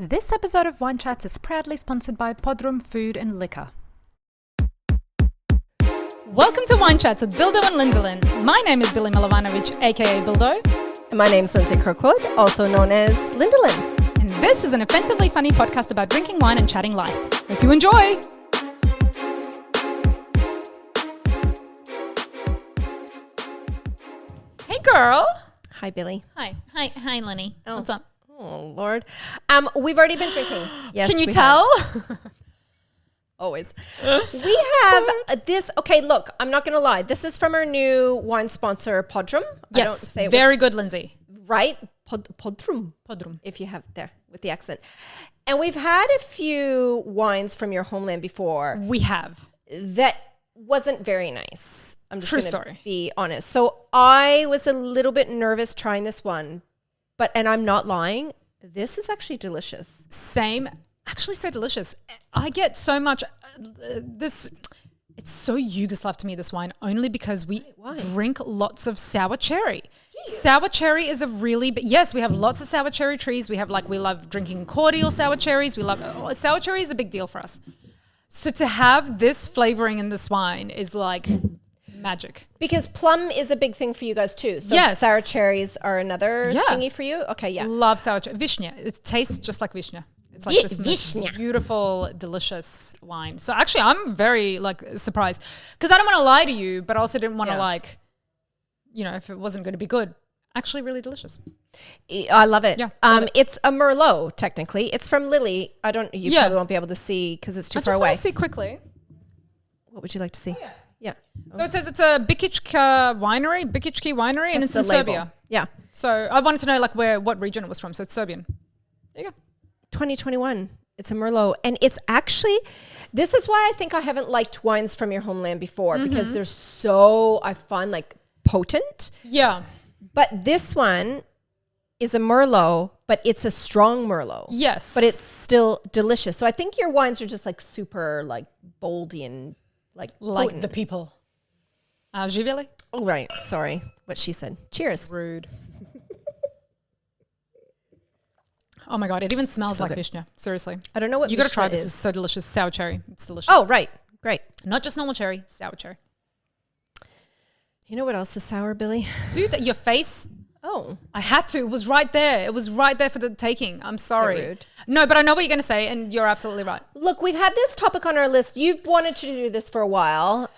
This episode of Wine Chats is proudly sponsored by Podrum Food and Liquor. Welcome to Wine Chats with Bildo and Lindelin. My name is Billy Milovanovic, aka Bildo. And my name is Lindsay Kirkwood, also known as Lindelin. And this is an offensively funny podcast about drinking wine and chatting life. Hope you enjoy! Hey girl! Hi, Billy. Hi, Lenny. Oh. What's up? Oh, Lord. We've already been drinking. Yes, Can you we tell? have. Always. We have this. Okay, look, I'm not going to lie. This is from our new wine sponsor, Podrum. Yes, I don't say it very good, Lindsay. right. Podrum. Podrum. If you have there with the accent. And we've had a few wines from your homeland before We have. that wasn't very nice. I'm just True going story. to be honest. So I was a little bit nervous trying this one, and I'm not lying. This is actually delicious. Same. Actually, so delicious. I get so much this. It's so Yugoslav to me, this wine, only because we drink lots of sour cherry. Sour cherry is a really yes. We have lots of sour cherry trees. We love drinking cordial sour cherries. Sour cherry is a big deal for us. So to have this flavoring in this wine is like magic. Because plum is a big thing for you guys too. So Yes. sour cherries are another thingy for you. Okay, yeah. Love sour cherry. Vishnya. It tastes just like Vishnya. It's like this most Vishnya. beautiful, delicious wine. So actually, I'm very surprised because I don't want to lie to you, but I also didn't want to if it wasn't going to be good. Actually, really delicious. I love it. Yeah, love it. It's a Merlot technically. It's from Lily. You probably won't be able to see because it's too far away. I just want to see quickly. What would you like to see? Yeah. So it says it's a Bikichki winery, and it's in the label. Serbia. Yeah. So I wanted to know what region it was from. So it's Serbian. There you go. 2021. It's a Merlot. And it's actually, this is why I think I haven't liked wines from your homeland before because they're so, I find potent. Yeah. But this one is a Merlot, but it's a strong Merlot. Yes. But it's still delicious. So I think your wines are just super boldy and potent. The people. Živjeli? Oh, right. Sorry. What she said. Cheers. Rude. Oh my God, it even smells like Vishnya. Seriously. I don't know what you got to try Vishnya this. is. It's so delicious. Sour cherry. It's delicious. Oh, right. Great. Not just normal cherry, sour cherry. You know what else is sour, Billy? Dude, your face. Oh. I had to. It was right there. It was right there for the taking. I'm sorry. Rude. No, but I know what you're going to say, and you're absolutely right. Look, we've had this topic on our list. You've wanted to do this for a while.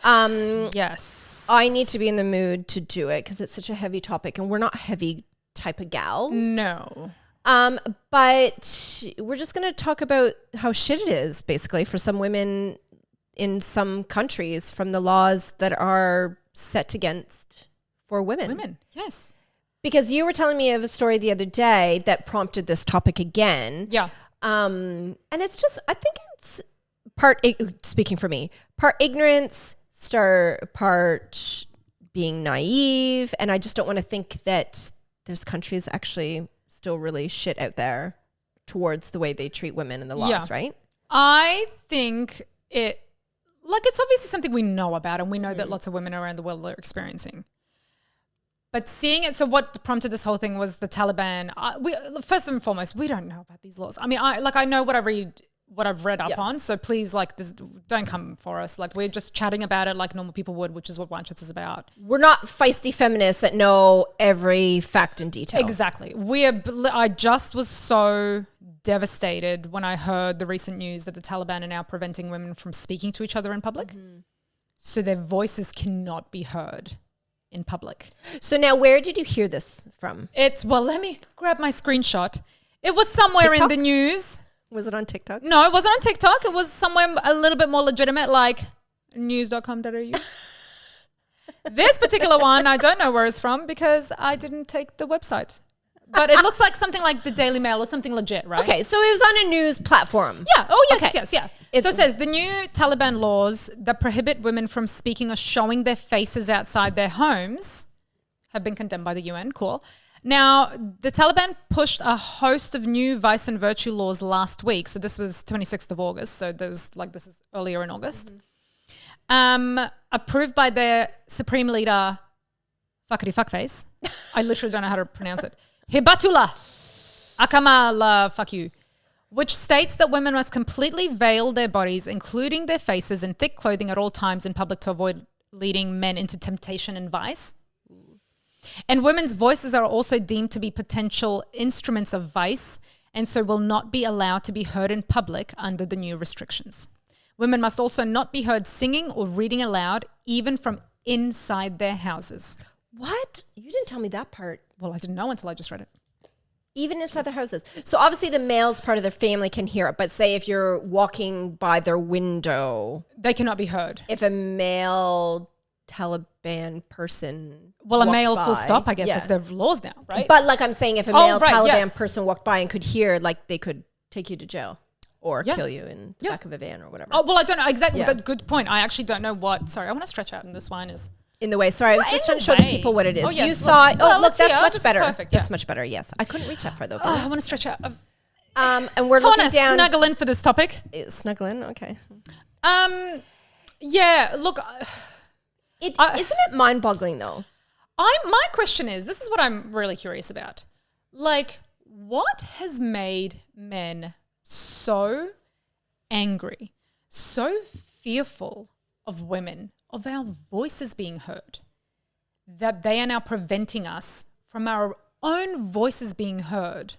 Yes. I need to be in the mood to do it because it's such a heavy topic, and we're not heavy type of gals. No. But we're just going to talk about how shit it is, basically, for some women in some countries from the laws that are set against for women. Women, yes. Because you were telling me of a story the other day that prompted this topic again. Yeah. And it's just, I think it's speaking for me, part ignorance, part being naive. And I just don't want to think that there's countries actually still really shit out there towards the way they treat women in the laws, right? I think it's obviously something we know about, and we know that lots of women around the world are experiencing. But seeing it, so what prompted this whole thing was the Taliban. First and foremost, we don't know about these laws. I mean, I know what I've read up on. So please, don't come for us. We're just chatting about it like normal people would, which is what Wine Chats is about. We're not feisty feminists that know every fact and detail. Exactly. I just was so devastated when I heard the recent news that the Taliban are now preventing women from speaking to each other in public. So their voices cannot be heard in public. So now where did you hear this from? Let me grab my screenshot. It was somewhere TikTok? in the news. Was it on TikTok? No, it wasn't on TikTok. It was somewhere a little bit more legitimate, like news.com.au. This particular one, I don't know where it's from because I didn't take the website. But it looks like something like the Daily Mail or something legit, right? Okay, so it was on a news platform. Yeah. Oh, yes, Okay. yes. So it says the new Taliban laws that prohibit women from speaking or showing their faces outside their homes have been condemned by the UN. Cool. Now, the Taliban pushed a host of new vice and virtue laws last week. So this was 26th of August. So there was this is earlier in August. Approved by their supreme leader, fuckity fuckface. I literally don't know how to pronounce it. Hibatullah Akamal, fuck you. which states that women must completely veil their bodies, including their faces, in thick clothing at all times in public to avoid leading men into temptation and vice. And women's voices are also deemed to be potential instruments of vice, and so will not be allowed to be heard in public under the new restrictions. Women must also not be heard singing or reading aloud, even from inside their houses. What? You didn't tell me that part. Well, I didn't know until I just read it. Even inside their houses. So obviously the male's part of their family can hear it, but say if you're walking by their window, they cannot be heard. If a male Taliban person a male by, full stop, I guess that's their laws now, right? But like I'm saying, if a male Taliban person walked by and could hear, like they could take you to jail or kill you in the back of a van or whatever. Oh, well, I don't know. Exactly. Yeah. That's a good point. I actually don't know what, sorry, I want to stretch out and this wine is. In the way. Sorry, I was just trying to show the people what it is. Oh, yes. You saw it. Oh, look, that's much better. Perfect, That's much better. Yes. I couldn't reach that far though. I want to stretch out. And we're looking down. Snuggle in for this topic. Snuggle in. Okay. Yeah, look. Isn't it mind-boggling though? My question is, this is what I'm really curious about. Like, what has made men so angry, so fearful of women, of our voices being heard, that they are now preventing us from our own voices being heard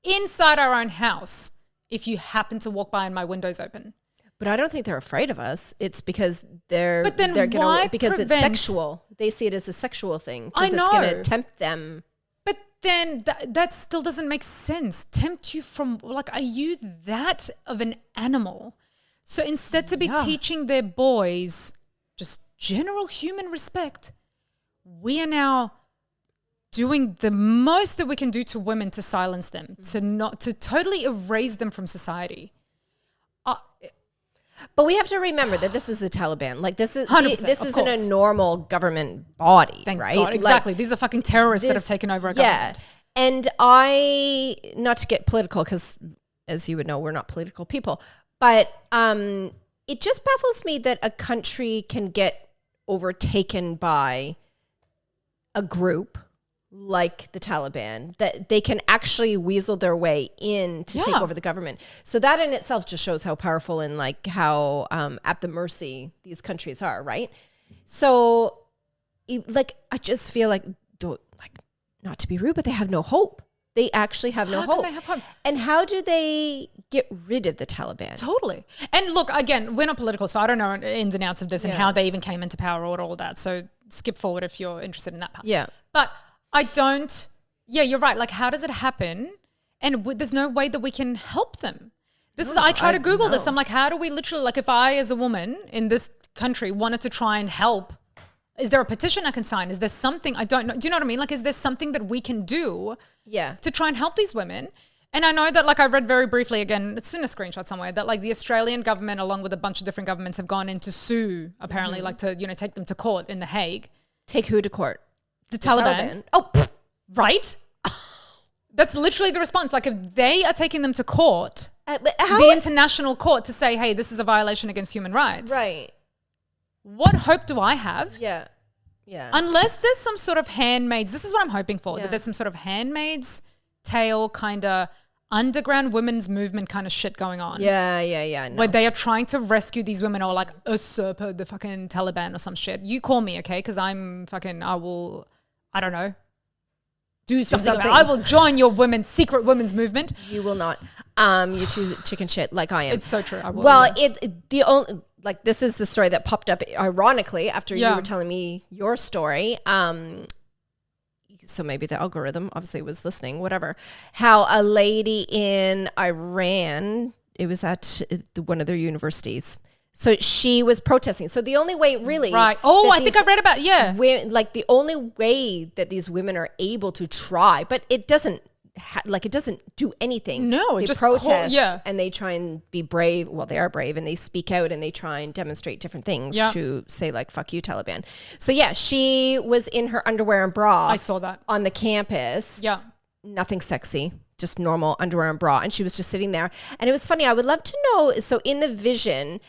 inside our own house if you happen to walk by and my window's open? But I don't think they're afraid of us. It's because they're why because it's sexual. They see it as a sexual thing. I know. It's going to tempt them. But then that still doesn't make sense. Tempt you from, like, are you that of an animal? So instead to be teaching their boys just general human respect, we are now doing the most that we can do to women to silence them, to totally erase them from society. But we have to remember that this is the Taliban. Like this is 100%, this isn't a normal government body, Thank right? God, exactly. Like, these are fucking terrorists that have taken over a government. And I, not to get political, because as you would know, we're not political people, but it just baffles me that a country can get overtaken by a group like the Taliban, that they can actually weasel their way in to take over the government. So that in itself just shows how powerful and like how at the mercy these countries are, right? So like, I just feel like, not to be rude, but they have no hope. They actually have no hope. How can they have hope? And how do they get rid of the Taliban? Totally. And look, again, we're not political, so I don't know ins and outs of this and how they even came into power or all that. So skip forward if you're interested in that part. Yeah. But I don't, you're right. Like, how does it happen? And there's no way that we can help them. I try to Google this. I'm like, how do we literally, like, if I as a woman in this country wanted to try and help, is there a petition I can sign? Is there something I don't know? Do you know what I mean? Like, is there something that we can do to try and help these women? And I know that, like, I read very briefly, again, it's in a screenshot somewhere, that like the Australian government, along with a bunch of different governments, have gone in to sue, apparently, like to, take them to court in The Hague. Take who to court? The Taliban. Oh, right? That's literally the response. Like, if they are taking them to court, the international court, to say, hey, this is a violation against human rights. Right. What hope do I have? Yeah. Yeah. Unless there's some sort of Handmaid's, this is what I'm hoping for, that there's some sort of Handmaid's Tale kind of underground women's movement kind of shit going on. Yeah. Where they are trying to rescue these women or like usurp the fucking Taliban or some shit. You call me, okay? Because I will, I don't know, do something. I will join your secret women's movement. You will not. You choose chicken shit like I am. It's so true. I will. Well, this is the story that popped up ironically after you were telling me your story. So maybe the algorithm obviously was listening, whatever. How a lady in Iran, it was at one of their universities. So she was protesting. So the only way really. Right. Oh, I think I read about, like the only way that these women are able to try, but it doesn't do anything. No, they just protest and they try and be brave. Well, they are brave and they speak out and they try and demonstrate different things to say like, fuck you, Taliban. So she was in her underwear and bra. I saw that. On the campus. Yeah. Nothing sexy, just normal underwear and bra. And she was just sitting there. And it was funny. I would love to know. So in the vision,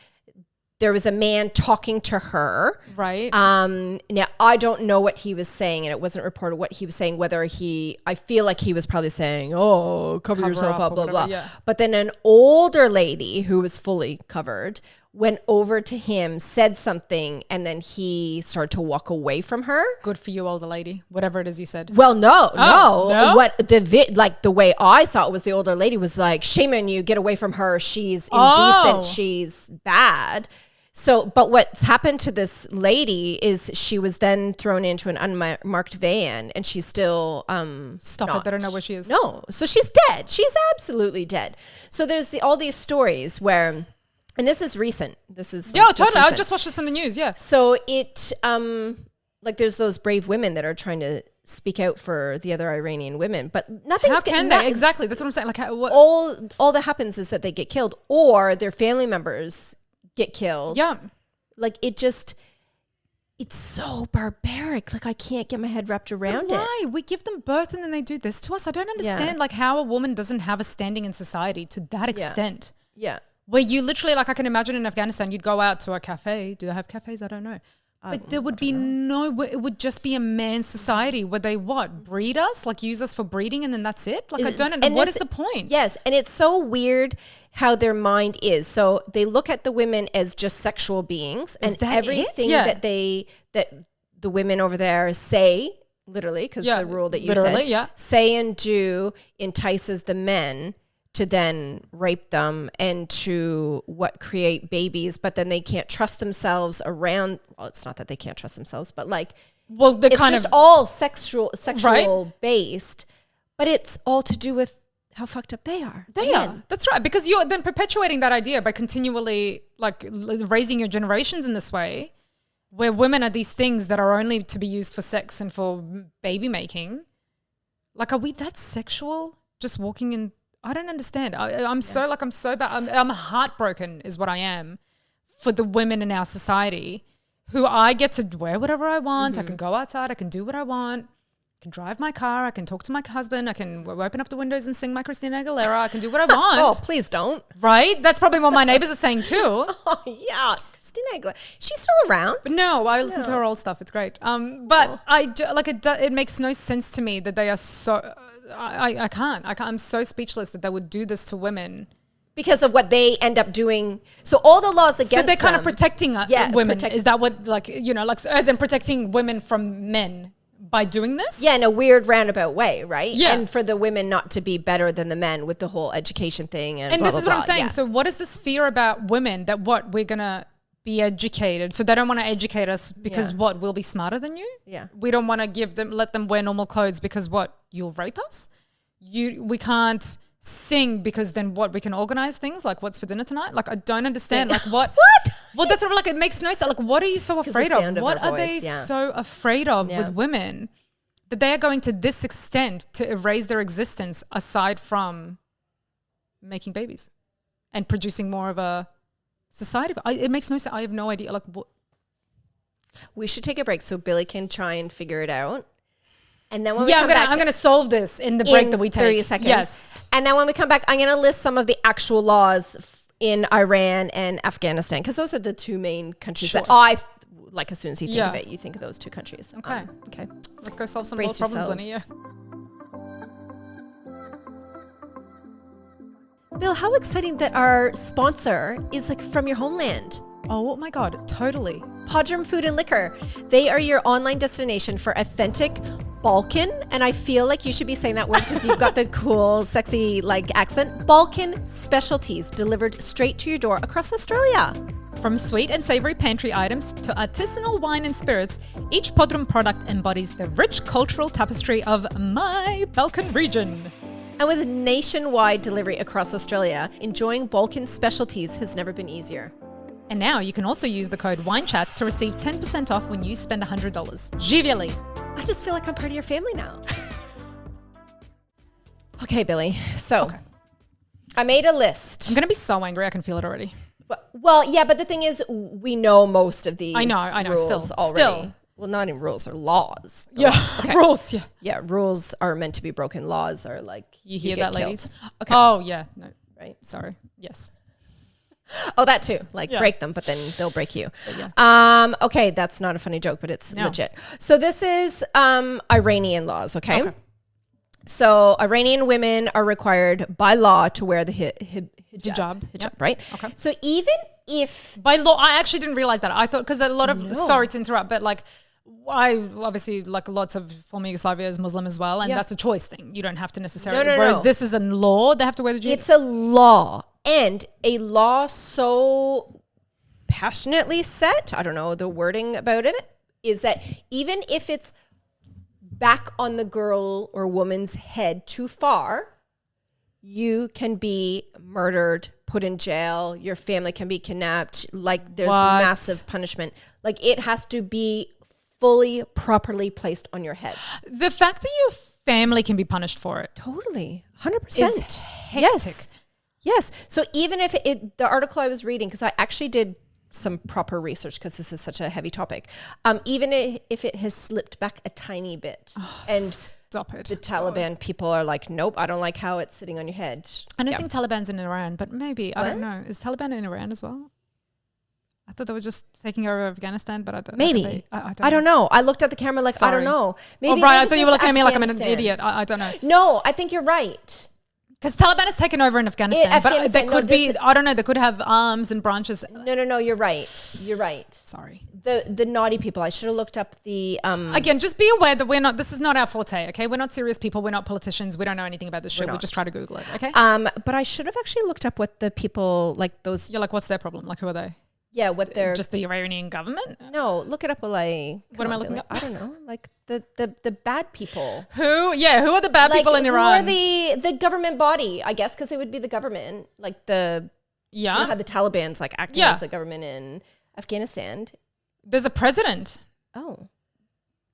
there was a man talking to her. Right. Now, I don't know what he was saying, and it wasn't reported what he was saying, I feel like he was probably saying, oh, cover yourself up, blah, blah. Yeah. But then an older lady who was fully covered went over to him, said something, and then he started to walk away from her. Good for you, older lady. Whatever it is you said. Well, no. No? What the way I saw it was the older lady was like, shame on you, get away from her. She's indecent. She's bad. So, but what's happened to this lady is she was then thrown into an unmarked van, and she's still Stop it. They don't know where she is. No. So she's dead. She's absolutely dead. So there's all these stories where, and this is recent. This is Totally. I just watched this in the news. Yeah. So it like there's those brave women that are trying to speak out for the other Iranian women, but nothing. How can they? Exactly. That's what I'm saying. Like what? All that happens is that they get killed, or their family members get killed. Yeah. Like it's so barbaric. Like I can't get my head wrapped around it. Why? We give them birth and then they do this to us. I don't understand like how a woman doesn't have a standing in society to that extent. Yeah. Where you literally, like I can imagine in Afghanistan, you'd go out to a cafe. Do they have cafes? I don't know. But there would be it would just be a man's society where they breed us, like use us for breeding, and then that's it. Like I don't know. What is the point? Yes. And it's so weird how their mind is. So they look at the women as just sexual beings, and everything that the women over there say, literally, because the rule that you said, say and do entices the men to then rape them and to create babies, but then they can't trust themselves around. Well, it's not that they can't trust themselves, but it's just all sexual based, but it's all to do with how fucked up they are. They are. That's right. Because you're then perpetuating that idea by continually raising your generations in this way, where women are these things that are only to be used for sex and for baby making. Like, are we that sexual? Just walking in. I don't understand. I'm so bad. I'm heartbroken is what I am for the women in our society who I get to wear whatever I want. I can go outside. I can do what I want. I can drive my car. I can talk to my husband. I can open up the windows and sing my Christina Aguilera. I can do what I want. Oh, please don't. Right? That's probably what my neighbors are saying too. Oh, yeah. Christina Aguilera. She's still around. But no, I listen to her old stuff. It's great. It makes no sense to me that they are so... I can't. I'm so speechless that they would do this to women because of what they end up doing. So all the laws against them. So they're kind of protecting women. Is that what as in protecting women from men by doing this? Yeah, in a weird roundabout way, right? Yeah. And for the women not to be better than the men with the whole education thing and this blah, is blah, what I'm saying. Yeah. So what is this fear about women that we're gonna be educated? So they don't want to educate us because we'll be smarter than you? Yeah. We don't want to let them wear normal clothes because you'll rape us? We can't sing because then we can organize things like what's for dinner tonight? Like I don't understand. Like what? What? Well, that's what it makes no sense. Like what are you so afraid of? What are they so afraid of with women that they are going to this extent to erase their existence aside from making babies and producing more of a society? It makes no sense. I have no idea. Like what? We should take a break so Billy can try and figure it out. And then when I'm gonna solve this in the break that we take. 30 seconds. Yes. And then when we come back, I'm gonna list some of the actual laws in Iran and Afghanistan because those are the two main countries that I like. As soon as you think of it, you think of those two countries. Okay. Okay. Let's go solve some Brace law problems, yourselves. Lenny. Bill, how exciting that our sponsor is from your homeland. Oh my God, totally. Podrum Food and Liquor. They are your online destination for authentic Balkan, and I feel like you should be saying that word because you've got the cool, sexy accent. Balkan specialties delivered straight to your door across Australia. From sweet and savory pantry items to artisanal wine and spirits, each Podrum product embodies the rich cultural tapestry of my Balkan region. And with nationwide delivery across Australia, enjoying Balkan specialties has never been easier. And now you can also use the code WINECHATS to receive 10% off when you spend $100. Živjeli. I just feel like I'm part of your family now. Okay, Billy. So I made a list. I'm going to be so angry. I can feel it already. Well, yeah, but the thing is, we know most of these I know. rules already. Well, not even rules, or laws. Rules, yeah. Yeah, rules are meant to be broken. Laws are You hear that, ladies? Okay. Oh, yeah. No. Right? Sorry. Yes. Oh, that too. Like break them, but then they'll break you. Okay, that's not a funny joke, but it's legit. So this is Iranian laws, okay? So Iranian women are required by law to wear the hijab, right? Okay. So even if by law, I actually didn't realize that. I thought because a lot of sorry to interrupt, but like I obviously like lots of former Yugoslavia is Muslim as well, and that's a choice thing. You don't have to necessarily. Whereas this is a law; they have to wear the hijab. It's a law, and a law so passionately set. I don't know the wording about it. Is that even if it's back on the girl or woman's head too far, you can be murdered, put in jail, your family can be kidnapped. Like there's massive punishment. Like it has to be fully, properly placed on your head. The fact that your family can be punished for it. Totally. 100%. Is hectic. Yes. So even if the article I was reading, because I actually did some proper research because this is such a heavy topic. Even if it has slipped back a tiny bit, and stop it. The Taliban people are like, nope, I don't like how it's sitting on your head. I don't think Taliban's in Iran, but maybe I don't know. Is Taliban in Iran as well? I thought they were just taking over Afghanistan, but I don't. Maybe I don't know. I looked at the camera like I don't know. Maybe right. I thought you were looking at me like I'm an idiot. I don't know. No, I think you're right. Because Taliban has taken over in Afghanistan, but they could I don't know, they could have arms and branches. No, you're right. You're right. Sorry. The naughty people. I should have looked up the... Again, just be aware that this is not our forte, okay? We're not serious people. We're not politicians. We don't know anything about this shit. We just try to Google it, okay? But I should have actually looked up what the people, like those... You're like, what's their problem? Like, who are they? Yeah, what they're... Just the Iranian government? No, look it up while I... What am I looking up? I don't know. Like the bad people. Who are the bad people in Iran? Who are the government body, I guess, because it would be the government. Like the... Yeah. You know how the Taliban's like acting as the government in Afghanistan. There's a president. Oh.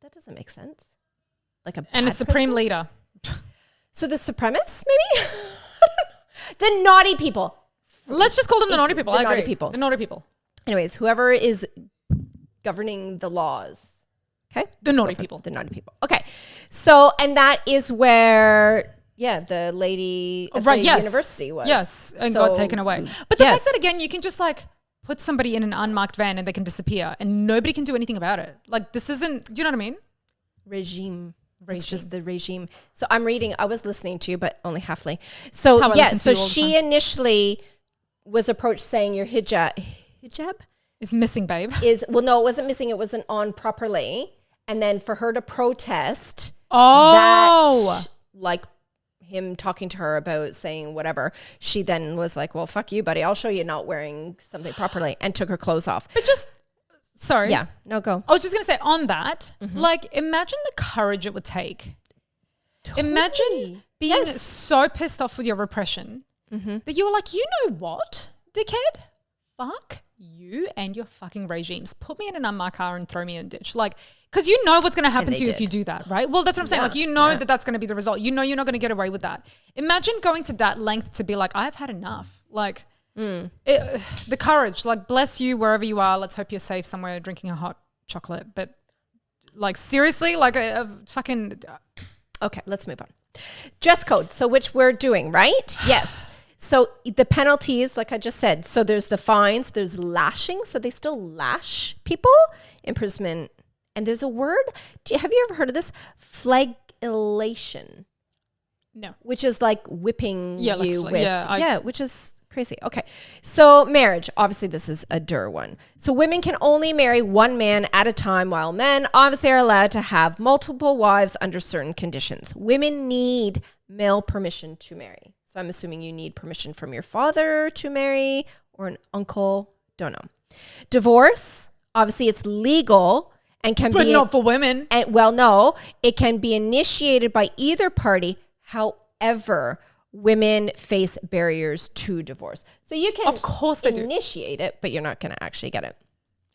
That doesn't make sense. Like a And a supreme leader. So the supremacists, maybe? The naughty people. Let's just call them the naughty people. I agree. Naughty people. The naughty people. Anyways, whoever is governing the laws. Okay? The naughty people. The naughty people. Okay. So, and that is where, the lady at the university was. Yes, and got taken away. But the fact that, again, you can just like put somebody in an unmarked van and they can disappear and nobody can do anything about it. Like this isn't, do you know what I mean? Regime. It's just the regime. So I'm reading, I was listening to you, but only halfly. So so she initially was approached saying your hijab is missing, babe. No, it wasn't missing. It wasn't on properly. And then for her to protest that, like him talking to her about saying whatever, she then was like, well, fuck you, buddy. I'll show you not wearing something properly, and took her clothes off. But sorry. Yeah, no, go. I was just going to say on that, like imagine the courage it would take. Totally. Imagine being so pissed off with your repression that you were like, you know what, dickhead? Fuck you and your fucking regimes. Put me in an unmarked car and throw me in a ditch. Like, because you know what's going to happen to you if you do that, right? Well, that's what I'm saying. Like, you know that that's going to be the result. You know you're not going to get away with that. Imagine going to that length to be like, I've had enough. Like, the courage. Like, bless you wherever you are. Let's hope you're safe somewhere drinking a hot chocolate. But, like, seriously, like a fucking... Okay, let's move on. Dress code. So, which we're doing, right? Yes. So the penalties, like I just said, so there's the fines, there's lashing. So they still lash people, imprisonment. And there's a word. Have you ever heard of this? Flagellation. No. Which is like whipping you with. Which is crazy. Okay. So marriage, obviously this is a one. So women can only marry one man at a time, while men obviously are allowed to have multiple wives under certain conditions. Women need male permission to marry. So I'm assuming you need permission from your father to marry or an uncle. Don't know. Divorce, obviously it's legal and can be... But not for women. And no, it can be initiated by either party. However, women face barriers to divorce. So you can of course they initiate it, but you're not going to actually get it.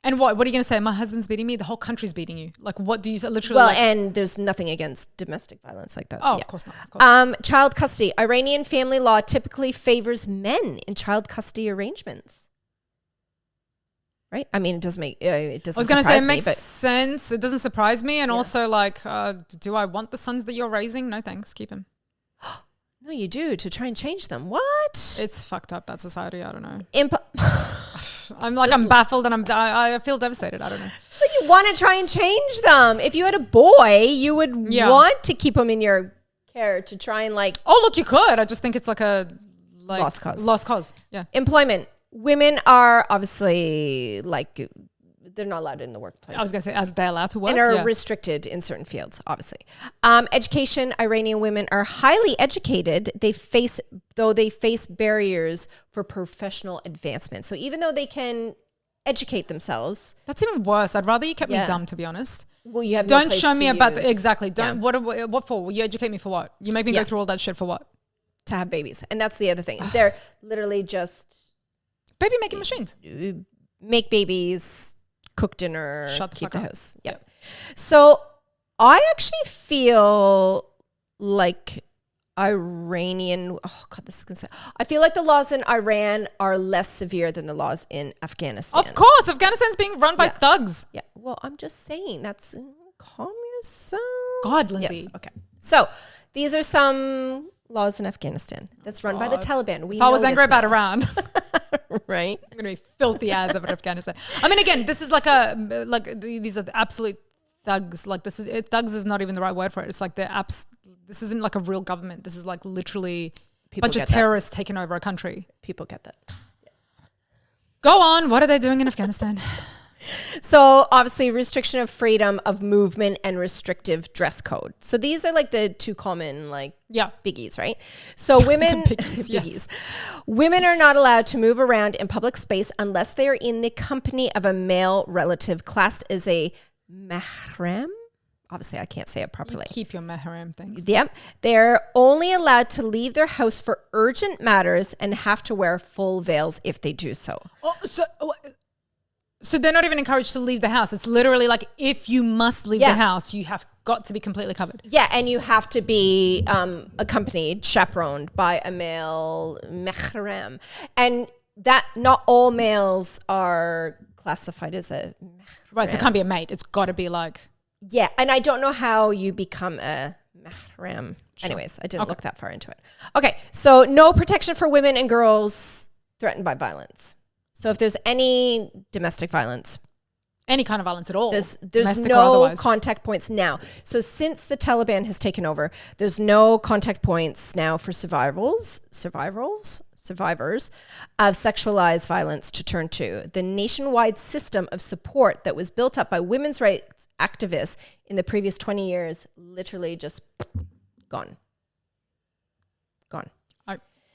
And what are you going to say? My husband's beating me. The whole country's beating you. Like, what do you literally? Well, and there's nothing against domestic violence like that. Oh, of course not. Of course. Child custody. Iranian family law typically favors men in child custody arrangements. Right? I mean, it doesn't make it doesn't. I was going to say it makes sense. It doesn't surprise me, and also like, do I want the sons that you're raising? No, thanks. Keep him. No, you do, to try and change them. What? It's fucked up, that society. I don't know. I'm baffled and I feel devastated. I don't know. But you want to try and change them. If you had a boy, you would want to keep him in your care to try and like. Oh, look, you could. I just think it's like a lost cause. Lost cause. Yeah. Employment. Women are obviously like, they're not allowed in the workplace. I was going to say, are they allowed to work? And are restricted in certain fields, obviously. Education. Iranian women are highly educated. They face barriers for professional advancement. So even though they can educate themselves. That's even worse. I'd rather you kept me dumb, to be honest. Well, you have don't show me about exactly. Don't what for? Will you educate me for what? You make me go through all that shit for what? To have babies. And that's the other thing. They're literally just baby making machines. Make babies, cook dinner, keep the house. Yeah. Yep. So I actually feel like Iranian, I feel like the laws in Iran are less severe than the laws in Afghanistan. Of course, Afghanistan's being run by thugs. Yeah. Well, I'm just saying that's calm yourself. God, Lindsay. Yes. Okay. So these are some laws in Afghanistan that's run by the Taliban. If I was angry about Iran, right? I'm going to be filthy as of Afghanistan. I mean, again, this is these are the absolute thugs. Like thugs is not even the right word for it. It's like this isn't like a real government. This is like literally a bunch of terrorists taking over a country. People get that. Yeah. Go on. What are they doing in Afghanistan? So obviously restriction of freedom of movement and restrictive dress code. So these are like the two common biggies, right? So women, yes. Women are not allowed to move around in public space unless they are in the company of a male relative classed as a mahram. Obviously, I can't say it properly. You keep your mahram things. Yep. They're only allowed to leave their house for urgent matters and have to wear full veils if they do so. So they're not even encouraged to leave the house. It's literally like if you must leave the house, you have got to be completely covered. Yeah, and you have to be accompanied, chaperoned by a male mahram. And that not all males are classified as a mahram. Right, so it can't be a mate. It's got to be like... Yeah, and I don't know how you become a mahram. Sure. Anyways, I didn't look that far into it. Okay, so no protection for women and girls threatened by violence. So if there's any domestic violence, any kind of violence at all, there's no contact points now. So since the Taliban has taken over, there's no contact points now for survivors of sexualized violence to turn to. The nationwide system of support that was built up by women's rights activists in the previous 20 years, literally just gone.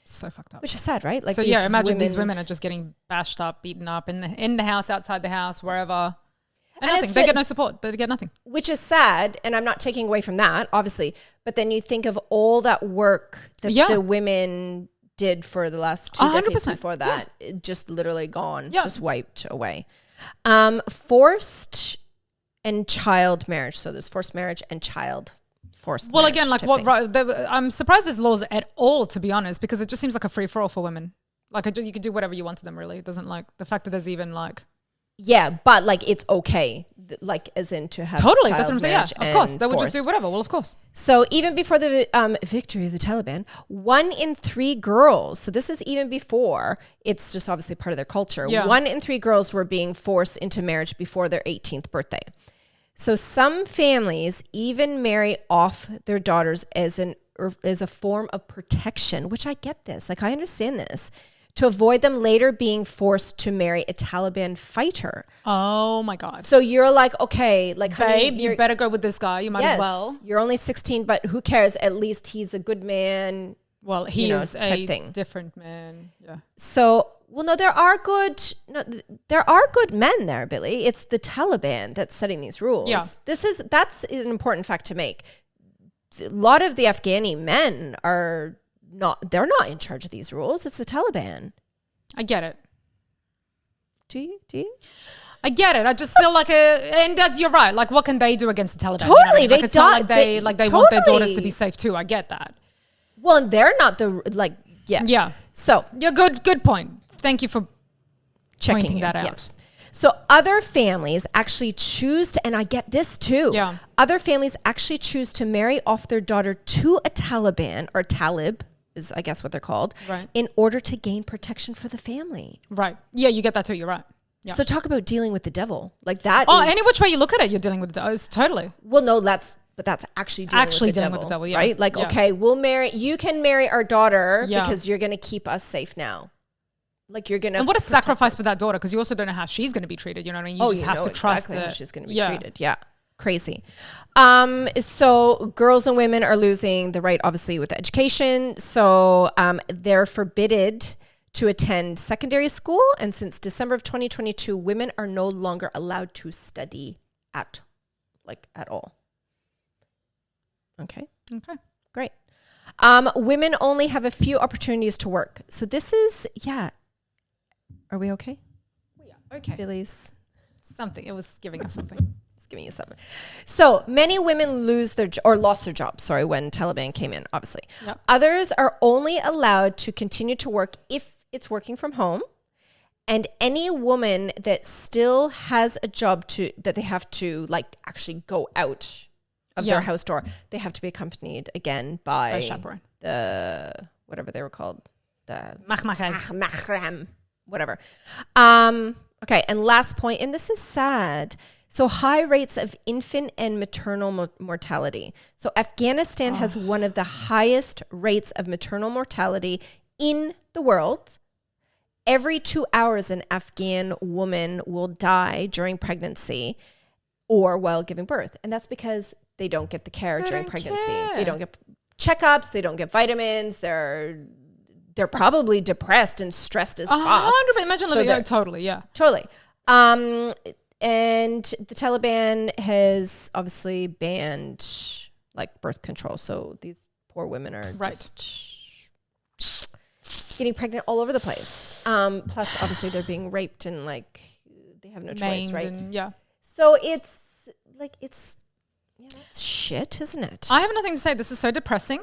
So fucked up. Which is sad, right? Like, so yeah, imagine these women are just getting bashed up, beaten up in the house, outside the house, wherever. And nothing. They get no support. They get nothing. Which is sad, and I'm not taking away from that, obviously. But then you think of all that work that the women did for the last 2 decades before that, just literally gone, just wiped away. Forced and child marriage. So there's forced marriage and child forced marriage. Again, like I'm surprised there's laws at all, to be honest, because it just seems like a free-for-all for women. Like you could do whatever you want to them, really. It doesn't like the fact that there's even like... Yeah, but like it's okay, like as in to have totally. That's what I'm saying. Yeah, of course, they would just do whatever. Well, of course. So even before the victory of the Taliban, 1 in 3 girls. So this is even before. It's just obviously part of their culture. Yeah. 1 in 3 girls were being forced into marriage before their 18th birthday. So some families even marry off their daughters as a form of protection, which I get this. Like I understand this. To avoid them later being forced to marry a Taliban fighter. Oh my God. So you're like, okay, like babe, you better go with this guy. You might as well. You're only 16, but who cares? At least he's a good man. Well, he is a different man. Yeah. So, no, there are good men there, Billy. It's the Taliban that's setting these rules. Yeah. That's an important fact to make. A lot of the Afghani men are they're not in charge of these rules. It's the Taliban. I get it. Do you? I get it. I just feel like and that you're right. Like, what can they do against the Taliban? Totally. You know what I mean? Like, it's not like they want their daughters to be safe too. I get that. Well, and they're not Yeah. So yeah, good point. Thank you for checking pointing that out. Yes. So other families actually choose to, and I get this too. Yeah. Other families actually choose to marry off their daughter to a Taliban or Talib. is I guess what they're called, Right. in order to gain protection for the family. Right. Yeah, you get that too. You're right. Yeah. So talk about dealing with the devil. Like that Oh, is, any which way you look at it, you're dealing with the devil. Totally. well, no, that's actually dealing with the devil, yeah. right? Like, Yeah. okay, you can marry our daughter Yeah. because you're going to keep us safe now. Like you're going to. And what a sacrifice for that daughter, because you also don't know how she's going to be treated. You know what I mean? You just have to trust exactly how that she's going to be treated. Yeah. Crazy. So girls and women are losing the right, obviously, with education. So they're forbidden to attend secondary school. And since December of 2022, women are no longer allowed to study at all. Okay. Okay. Great. Women only have a few opportunities to work. So this is, Are we okay? Okay. Billy's Something. It was giving us something. just giving you something. So many women lost their jobs, when Taliban came in, obviously. Yep. Others are only allowed to continue to work if it's working from home. And any woman that still has a job that they have to actually go out of their house door, they have to be accompanied again by A chaperone. the whatever they were called, the mahram, whatever. Okay, and last point, and this is sad. So high rates of infant and maternal mortality. So Afghanistan has one of the highest rates of maternal mortality in the world. Every 2 hours, an Afghan woman will die during pregnancy or while giving birth. And that's because they don't get the care during pregnancy. care. They don't get checkups. They don't get vitamins. They're probably depressed and stressed as fuck. 100%. Imagine So living they're- out totally. Yeah. Totally. And the Taliban has obviously banned birth control. So these poor women are just getting pregnant all over the place. Plus, obviously, they're being raped and they have no choice, Maimed right? and, yeah. So it's shit, isn't it? I have nothing to say. This is so depressing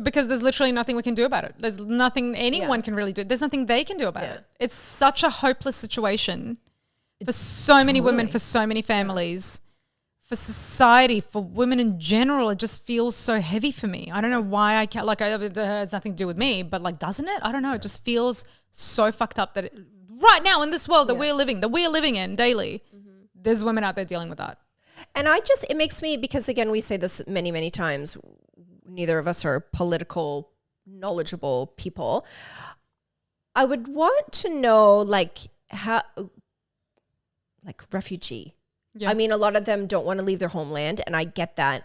because there's literally nothing we can do about it. There's nothing anyone can really do. There's nothing they can do about it. It's such a hopeless situation for so many women, for so many families, for society, for women in general. It just feels so heavy for me. I don't know why I can't, it has nothing to do with me, but doesn't it? I don't know. It just feels so fucked up that right now in this world that we're living in daily, there's women out there dealing with that. And it makes me, because again, we say this many, many times, neither of us are political, knowledgeable people. I would want to know, how, refugee. Yeah. I mean, a lot of them don't want to leave their homeland, and I get that.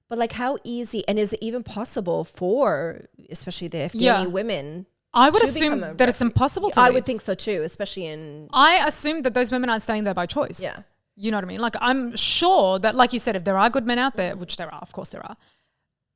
But how easy, and is it even possible for, especially the Afghani women? I would to assume become a that it's impossible to I leave. would think so too, especially in... I assume that those women aren't staying there by choice. Yeah. You know what I mean? I'm sure that, like you said, if there are good men out there, which there are, of course there are,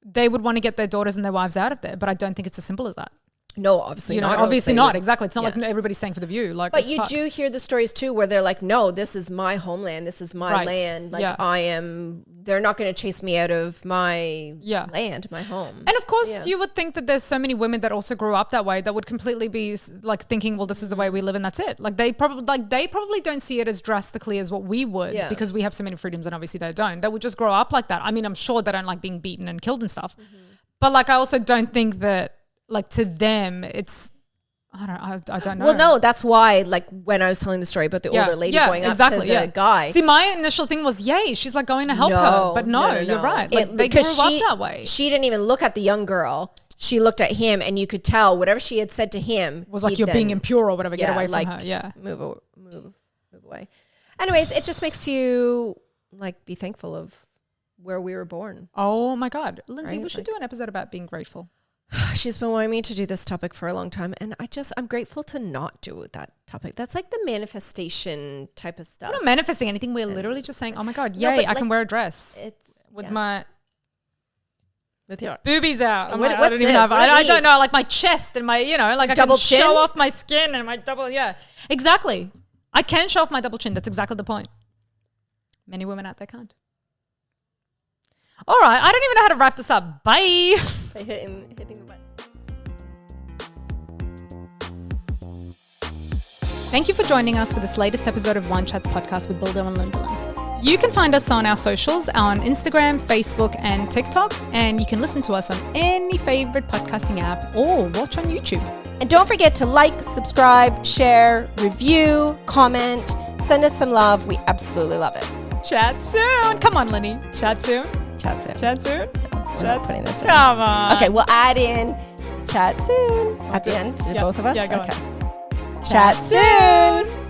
they would want to get their daughters and their wives out of there. But I don't think it's as simple as that. No, obviously not. Obviously not. Exactly. It's not like everybody's staying for the view. But you do hear the stories too where they're no, this is my homeland. This is my land. They're not going to chase me out of my land, my home. And of course, you would think that there's so many women that also grew up that way that would completely be thinking, well, this is the way we live and that's it. They probably don't see it as drastically as what we would because we have so many freedoms and obviously they don't. They would just grow up like that. I mean, I'm sure they don't like being beaten and killed and stuff. But I also don't think that to them, it's, I don't know. Well, no, that's why, when I was telling the story about the older lady going up to the guy. See, my initial thing was, yay, she's going to help her. But no, you're right. They grew up that way. She didn't even look at the young girl. She looked at him, and you could tell whatever she had said to him was you're being impure or whatever, get away from her. Yeah. Move away. Anyways, it just makes you, be thankful of where we were born. Oh, my God. Lindsay, Right? we should do an episode about being grateful. She's been wanting me to do this topic for a long time, and I'm grateful to not do that topic. That's the manifestation type of stuff. We're not manifesting anything. We're literally just saying, oh my God, yay, I can wear a dress with your boobies out. What's I don't even this? have, What are I don't these? know, my chest and my, I double can chin? show off my skin and my double, exactly. I can show off my double chin. That's exactly the point. Many women out there can't. All right, I don't even know how to wrap this up. Bye. Hitting the button. Thank you for joining us for this latest episode of Wine Chats podcast with Bildo and Lindeland. You can find us on our socials on Instagram, Facebook, and TikTok. And you can listen to us on any favorite podcasting app or watch on YouTube. And don't forget to like, subscribe, share, review, comment, send us some love. We absolutely love it. Chat soon. Come on, Lenny. Chat soon. Chat soon. Chat soon. We're not putting this in. Come on. Okay, we'll add in chat soon at the end. Yeah. Both of us? Yeah, go okay. on. Chat soon.